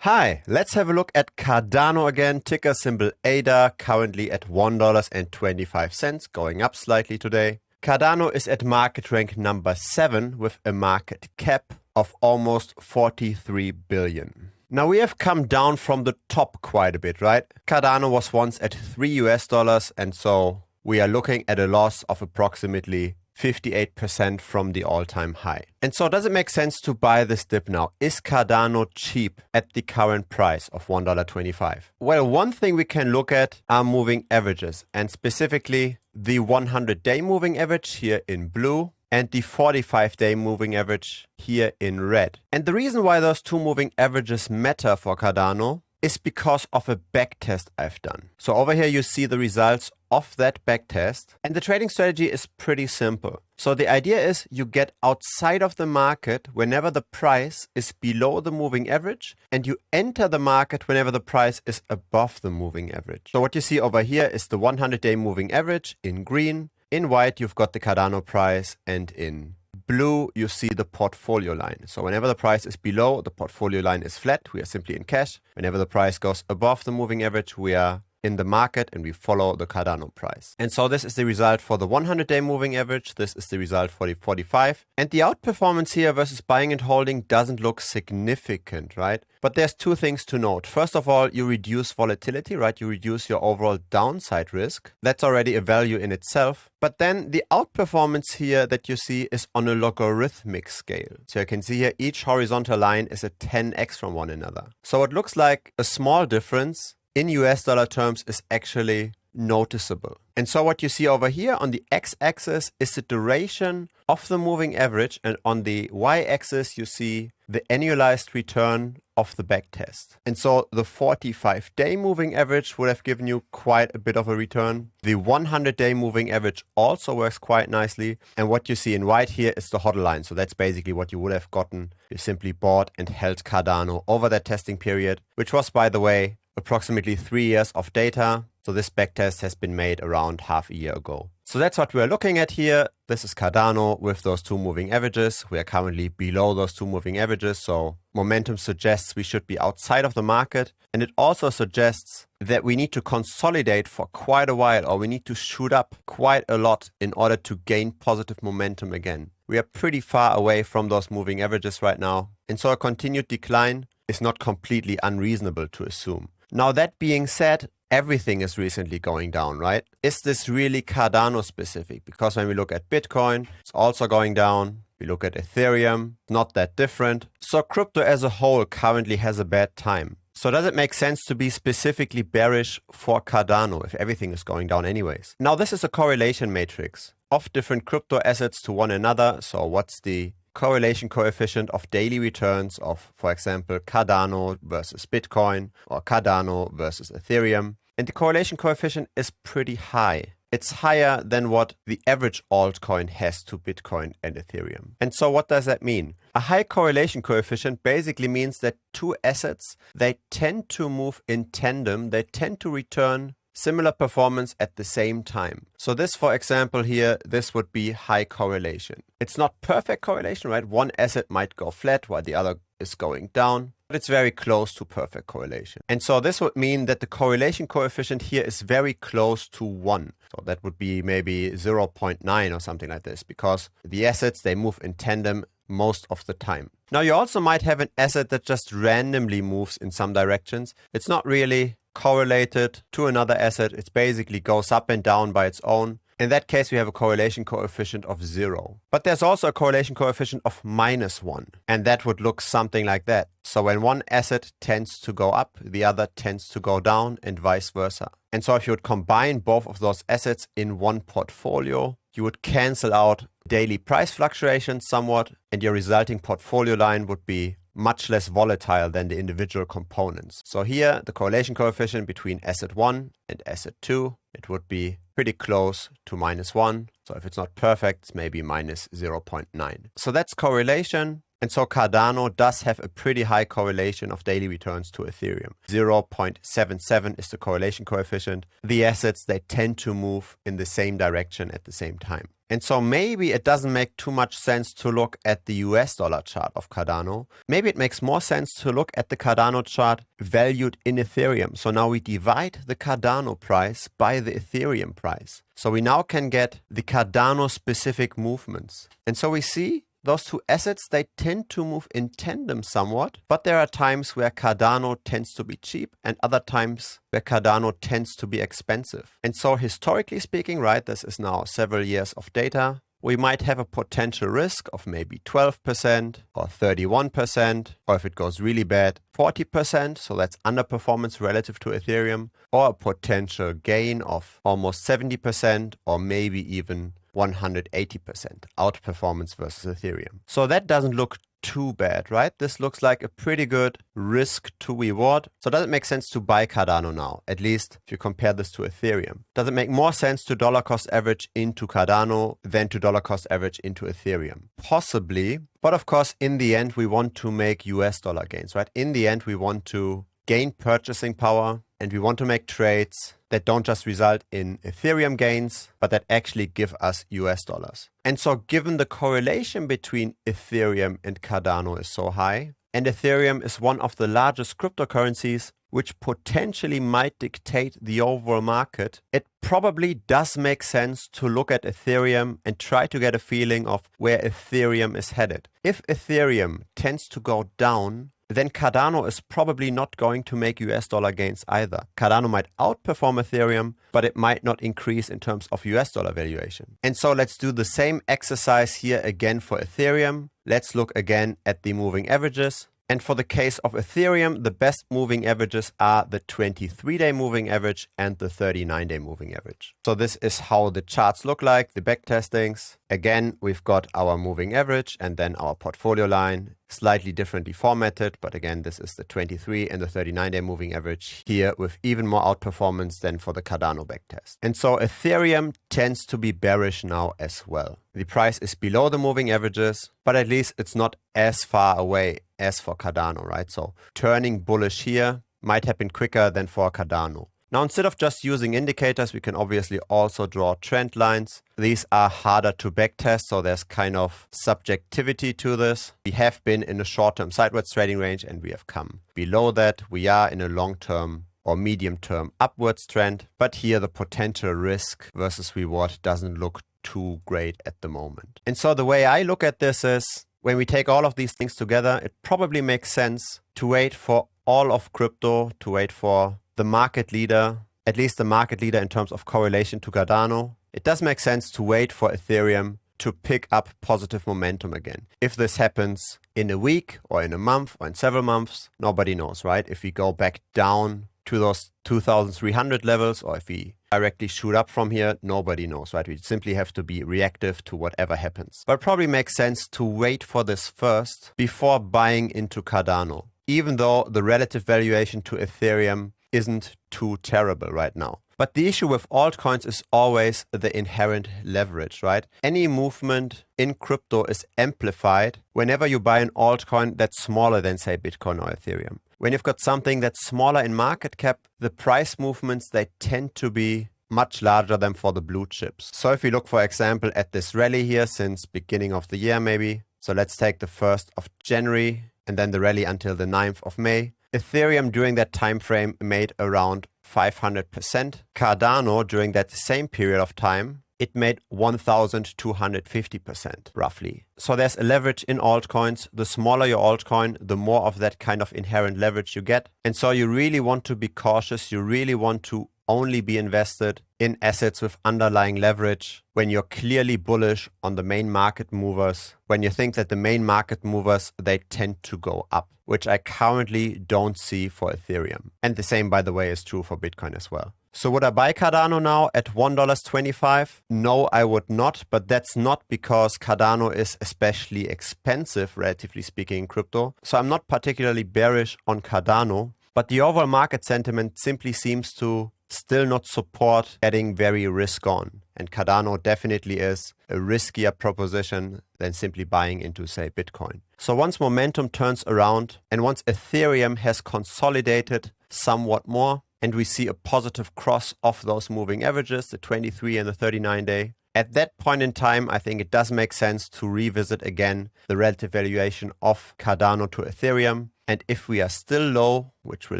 Hi, let's have a look at Cardano again, ticker symbol ADA, currently at $1.25, going up slightly today. Cardano is at market rank number 7 with a market cap of almost 43 billion. Now we have come down from the top quite a bit, right? Cardano was once at $3 and so we are looking at a loss of approximately 58% from the all-time high. And so does it make sense to buy this dip now? Is Cardano cheap at the current price of $1.25? Well, one thing we can look at are moving averages, and specifically the 100-day moving average here in blue and the 45-day moving average here in red. And the reason why those two moving averages matter for Cardano is because of a backtest I've done. So over here you see the results of that backtest, and the trading strategy is pretty simple. So the idea is you get outside of the market whenever the price is below the moving average, and you enter the market whenever the price is above the moving average. So what you see over here is the 100-day moving average in green. In white you've got the Cardano price, and in blue you see the portfolio line. So whenever the price is below, the portfolio line is flat, we are simply in cash. Whenever the price goes above the moving average, we are in the market and we follow the Cardano price. And so this is the result for the 100-day moving average. This is the result for the 45. And the outperformance here versus buying and holding doesn't look significant, right? But there's two things to note. First of all, you reduce volatility, right? You reduce your overall downside risk. That's already a value in itself. But then the outperformance here that you see is on a logarithmic scale. So you can see here each horizontal line is a 10x from one another. So it looks like a small difference in US dollar terms is actually noticeable. And so what you see over here on the x-axis is the duration of the moving average, and on the y-axis you see the annualized return of the backtest. And so the 45-day moving average would have given you quite a bit of a return. The 100-day moving average also works quite nicely. And what you see in white here is the hodl line. So that's basically what you would have gotten. You simply bought and held Cardano over that testing period, which was, by the way, approximately 3 years of data. So this backtest has been made around half a year ago. So that's what we're looking at here. This is Cardano with those two moving averages. We are currently below those two moving averages. So momentum suggests we should be outside of the market. And it also suggests that we need to consolidate for quite a while, or we need to shoot up quite a lot in order to gain positive momentum again. We are pretty far away from those moving averages right now. And so a continued decline is not completely unreasonable to assume. Now, that being said, everything is recently going down, right? Is this really Cardano specific? Because when we look at Bitcoin, it's also going down. We look at Ethereum, not that different. So crypto as a whole currently has a bad time. So does it make sense to be specifically bearish for Cardano if everything is going down anyways? Now, this is a correlation matrix of different crypto assets to one another. So what's the correlation coefficient of daily returns of, for example, Cardano versus Bitcoin or Cardano versus Ethereum? And the correlation coefficient is pretty high. It's higher than what the average altcoin has to Bitcoin and Ethereum. And so what does that mean? A high correlation coefficient basically means that two assets, they tend to move in tandem. They tend to return similar performance at the same time. So this, for example, here, this would be high correlation. It's not perfect correlation, right? One asset might go flat while the other is going down, but it's very close to perfect correlation. And so this would mean that the correlation coefficient here is very close to 1. So that would be maybe 0.9 or something like this, because the assets, they move in tandem most of the time. Now, you also might have an asset that just randomly moves in some directions. It's not really correlated to another asset. It basically goes up and down by its own. In that case, we have a correlation coefficient of 0. But there's also a correlation coefficient of -1. And that would look something like that. So when one asset tends to go up, the other tends to go down, and vice versa. And so if you would combine both of those assets in one portfolio, you would cancel out daily price fluctuations somewhat, and your resulting portfolio line would be much less volatile than the individual components. So here, the correlation coefficient between asset 1 and asset 2, it would be pretty close to -1. So if it's not perfect, it's maybe -0.9. So that's correlation. And so Cardano does have a pretty high correlation of daily returns to Ethereum. 0.77 is the correlation coefficient. The assets, they tend to move in the same direction at the same time. And so maybe it doesn't make too much sense to look at the US dollar chart of Cardano. Maybe it makes more sense to look at the Cardano chart valued in Ethereum. So now we divide the Cardano price by the Ethereum price. So we now can get the Cardano specific movements. And so we see those two assets, they tend to move in tandem somewhat, but there are times where Cardano tends to be cheap and other times where Cardano tends to be expensive. And so historically speaking, right, this is now several years of data, we might have a potential risk of maybe 12% or 31%, or if it goes really bad, 40%, so that's underperformance relative to Ethereum, or a potential gain of almost 70%, or maybe even 180% outperformance versus Ethereum. So that doesn't look too bad, right? This looks like a pretty good risk to reward. So does it make sense to buy Cardano now? At least if you compare this to Ethereum. Does it make more sense to dollar cost average into Cardano than to dollar cost average into Ethereum? Possibly. But of course, in the end, we want to make US dollar gains, right? In the end, we want to gain purchasing power and we want to make trades that don't just result in Ethereum gains, but that actually give us US dollars. And so given the correlation between Ethereum and Cardano is so high, and Ethereum is one of the largest cryptocurrencies which potentially might dictate the overall market, it probably does make sense to look at Ethereum and try to get a feeling of where Ethereum is headed. If Ethereum tends to go down, then Cardano is probably not going to make US dollar gains either. Cardano might outperform Ethereum, but it might not increase in terms of US dollar valuation. And so let's do the same exercise here again for Ethereum. Let's look again at the moving averages. And for the case of Ethereum, the best moving averages are the 23-day moving average and the 39-day moving average. So this is how the charts look like, the backtestings. Again, we've got our moving average and then our portfolio line, slightly differently formatted. But again, this is the 23 and the 39-day moving average here with even more outperformance than for the Cardano backtest. And so Ethereum tends to be bearish now as well. The price is below the moving averages, but at least it's not as far away as for Cardano, right? So turning bullish here might happen quicker than for Cardano. Now, instead of just using indicators, we can obviously also draw trend lines. These are harder to backtest, so there's kind of subjectivity to this. We have been in a short-term sideways trading range and we have come below that. We are in a long-term or medium-term upwards trend, but here the potential risk versus reward doesn't look too great at the moment. And so the way I look at this is, when we take all of these things together, it probably makes sense to wait for all of crypto, to wait for the market leader, at least the market leader in terms of correlation to Cardano. It does make sense to wait for Ethereum to pick up positive momentum again. If this happens in a week or in a month or in several months, nobody knows, right? If we go back down to those 2,300 levels, or if we directly shoot up from here, nobody knows, right? We simply have to be reactive to whatever happens. But it probably makes sense to wait for this first before buying into Cardano, even though the relative valuation to Ethereum isn't too terrible right now. But the issue with altcoins is always the inherent leverage, right? Any movement in crypto is amplified whenever you buy an altcoin that's smaller than, say, Bitcoin or Ethereum. When you've got something that's smaller in market cap, the price movements, they tend to be much larger than for the blue chips. So if we look, for example, at this rally here since beginning of the year maybe, so let's take the 1st of January and then the rally until the 9th of May. Ethereum during that time frame made around 500%. Cardano during that same period of time, it made 1,250% roughly. So there's a leverage in altcoins. The smaller your altcoin, the more of that kind of inherent leverage you get. And so you really want to be cautious. You really want to only be invested in assets with underlying leverage when you're clearly bullish on the main market movers, when you think that the main market movers, they tend to go up, which I currently don't see for Ethereum. And the same, by the way, is true for Bitcoin as well. So would I buy Cardano now at $1.25? No, I would not, but that's not because Cardano is especially expensive, relatively speaking, in crypto. So I'm not particularly bearish on Cardano, but the overall market sentiment simply seems to still not support getting very risk on. And Cardano definitely is a riskier proposition than simply buying into, say, Bitcoin. So once momentum turns around and once Ethereum has consolidated somewhat more and we see a positive cross of those moving averages, the 23 and the 39-day, at that point in time, I think it does make sense to revisit again the relative valuation of Cardano to Ethereum. And if we are still low, which will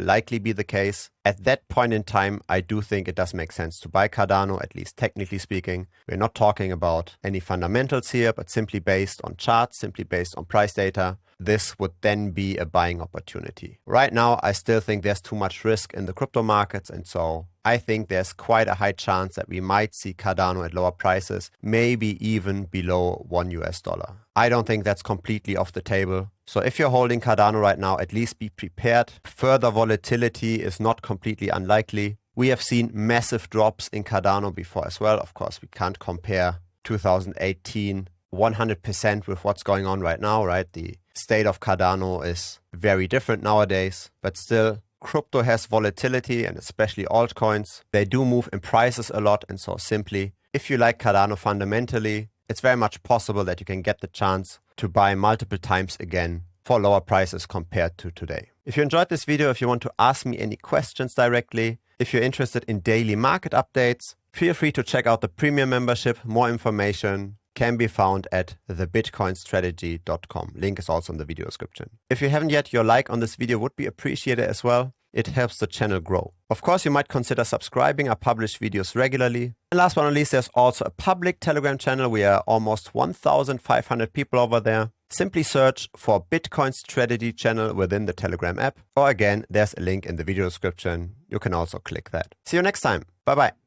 likely be the case, at that point in time, I do think it does make sense to buy Cardano, at least technically speaking. We're not talking about any fundamentals here, but simply based on charts, simply based on price data. This would then be a buying opportunity. Right now, I still think there's too much risk in the crypto markets. And so I think there's quite a high chance that we might see Cardano at lower prices, maybe even below $1. I don't think that's completely off the table. So if you're holding Cardano right now, at least be prepared. Further volatility is not completely unlikely. We have seen massive drops in Cardano before as well. Of course, we can't compare 2018 100% with what's going on right now, right? The state of Cardano is very different nowadays, but still crypto has volatility, and especially altcoins. They do move in prices a lot. And so simply, if you like Cardano fundamentally, it's very much possible that you can get the chance to buy multiple times again for lower prices compared to today. If you enjoyed this video, if you want to ask me any questions directly, if you're interested in daily market updates, feel free to check out the premium membership. More information can be found at thebitcoinstrategy.com. Link is also in the video description. If you haven't yet, your like on this video would be appreciated as well. It helps the channel grow. Of course, you might consider subscribing. I publish videos regularly. And last but not least, there's also a public Telegram channel. We are almost 1,500 people over there. Simply search for Bitcoin Strategy channel within the Telegram app. Or again, there's a link in the video description. You can also click that. See you next time. Bye-bye.